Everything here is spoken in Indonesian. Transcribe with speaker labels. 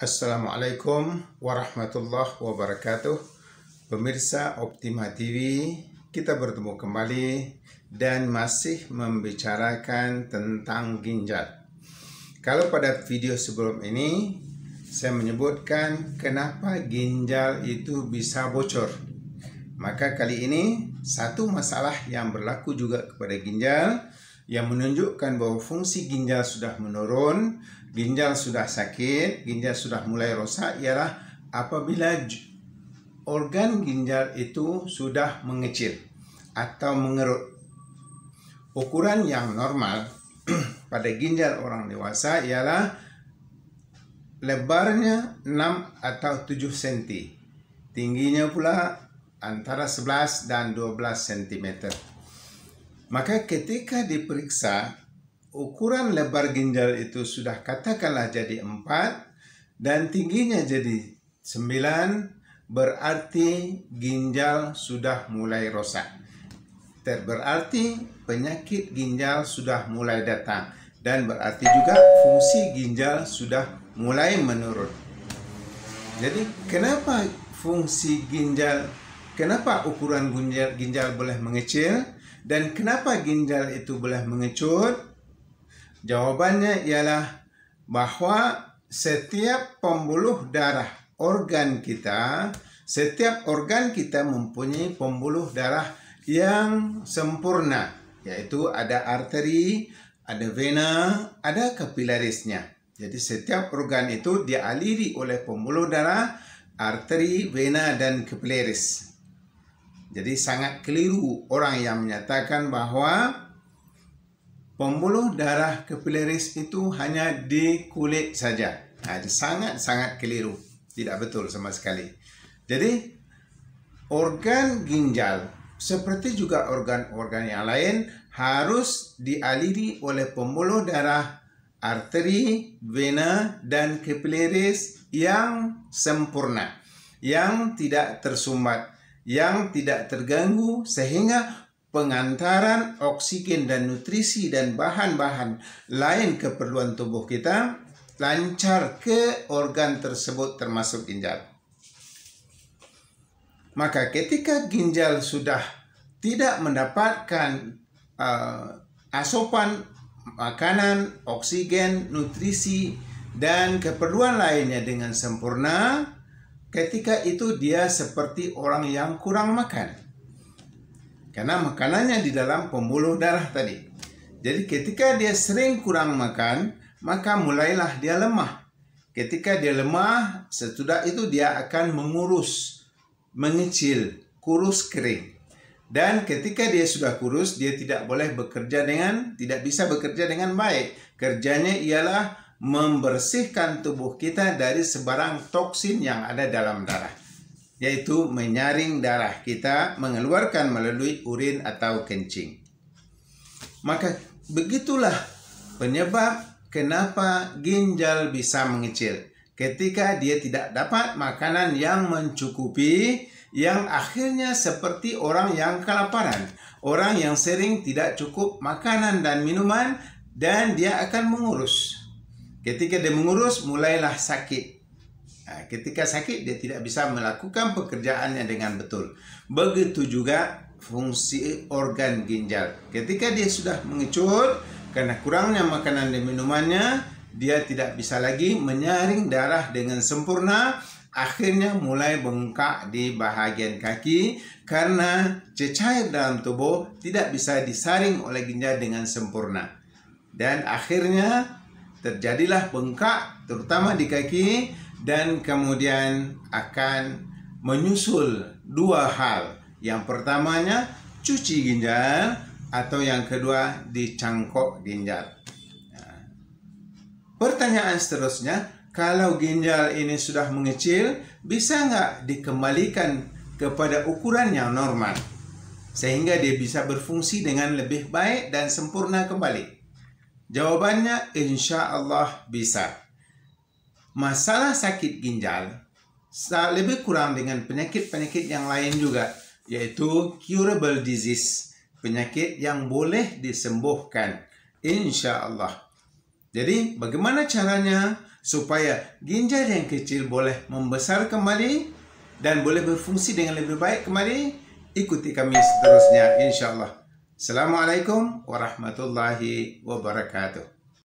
Speaker 1: Assalamualaikum warahmatullahi wabarakatuh. Pemirsa Optima TV, kita bertemu kembali dan masih membicarakan tentang ginjal. Kalau pada video sebelum ini saya menyebutkan kenapa ginjal itu bisa bocor, maka kali ini satu masalah yang berlaku juga kepada ginjal yang menunjukkan bahwa fungsi ginjal sudah menurun, ginjal sudah sakit, ginjal sudah mulai rosak ialah apabila organ ginjal itu sudah mengecil atau mengerut. Ukuran yang normal pada ginjal orang dewasa ialah lebarnya 6 atau 7 cm, tingginya pula antara 11 dan 12 cm. Maka ketika diperiksa, ukuran lebar ginjal itu sudah katakanlah jadi 4 dan tingginya jadi 9, berarti ginjal sudah mulai rosak. Berarti penyakit ginjal sudah mulai datang dan berarti juga fungsi ginjal sudah mulai menurun. Jadi kenapa ukuran ginjal boleh mengecil dan kenapa ginjal itu boleh mengecut? Jawabannya ialah bahwa setiap pembuluh darah setiap organ kita mempunyai pembuluh darah yang sempurna, yaitu ada arteri, ada vena, ada kapilarisnya. Jadi setiap organ itu dialiri oleh pembuluh darah, arteri, vena, dan kapilaris. Jadi sangat keliru orang yang menyatakan bahwa pembuluh darah kapilaris itu hanya di kulit saja. Itu sangat keliru. Tidak betul sama sekali. Jadi organ ginjal seperti juga organ-organ yang lain harus dialiri oleh pembuluh darah, arteri, vena, dan kapilaris yang sempurna, yang tidak tersumbat, yang tidak terganggu, sehingga pengantaran oksigen dan nutrisi dan bahan-bahan lain keperluan tubuh kita lancar ke organ tersebut termasuk ginjal. Maka ketika ginjal sudah tidak mendapatkan asupan makanan, oksigen, nutrisi, dan keperluan lainnya dengan sempurna, ketika itu dia seperti orang yang kurang makan. Karena makanannya di dalam pembuluh darah tadi. Jadi ketika dia sering kurang makan, maka mulailah dia lemah. Ketika dia lemah, sesudah itu dia akan mengecil, kurus kering. Dan ketika dia sudah kurus, dia tidak bisa bekerja dengan baik. Kerjanya ialah membersihkan tubuh kita dari sebarang toksin yang ada dalam darah, yaitu menyaring darah kita, mengeluarkan melalui urin atau kencing. Maka begitulah penyebab kenapa ginjal bisa mengecil. Ketika dia tidak dapat makanan yang mencukupi, yang akhirnya seperti orang yang kelaparan, orang yang sering tidak cukup makanan dan minuman, dan dia akan mengurus. Ketika dia mengurus, mulailah sakit. Ketika sakit, dia tidak bisa melakukan pekerjaannya dengan betul. Begitu juga fungsi organ ginjal. Ketika dia sudah mengecut, karena kurangnya makanan dan minumannya, dia tidak bisa lagi menyaring darah dengan sempurna. Akhirnya mulai bengkak di bahagian kaki karena cecair dalam tubuh tidak bisa disaring oleh ginjal dengan sempurna. Dan akhirnya terjadilah bengkak, terutama di kaki, dan kemudian akan menyusul dua hal. Yang pertamanya cuci ginjal, atau yang kedua dicangkok ginjal. Pertanyaan seterusnya, kalau ginjal ini sudah mengecil, bisa nggak dikembalikan kepada ukuran yang normal sehingga dia bisa berfungsi dengan lebih baik dan sempurna kembali? Jawabannya insya Allah bisa. Masalah sakit ginjal lebih kurang dengan penyakit-penyakit yang lain juga, yaitu curable disease, penyakit yang boleh disembuhkan insya Allah. Jadi bagaimana caranya supaya ginjal yang kecil boleh membesar kembali dan boleh berfungsi dengan lebih baik kembali. Ikuti kami seterusnya insya Allah. Assalamualaikum warahmatullahi wabarakatuh.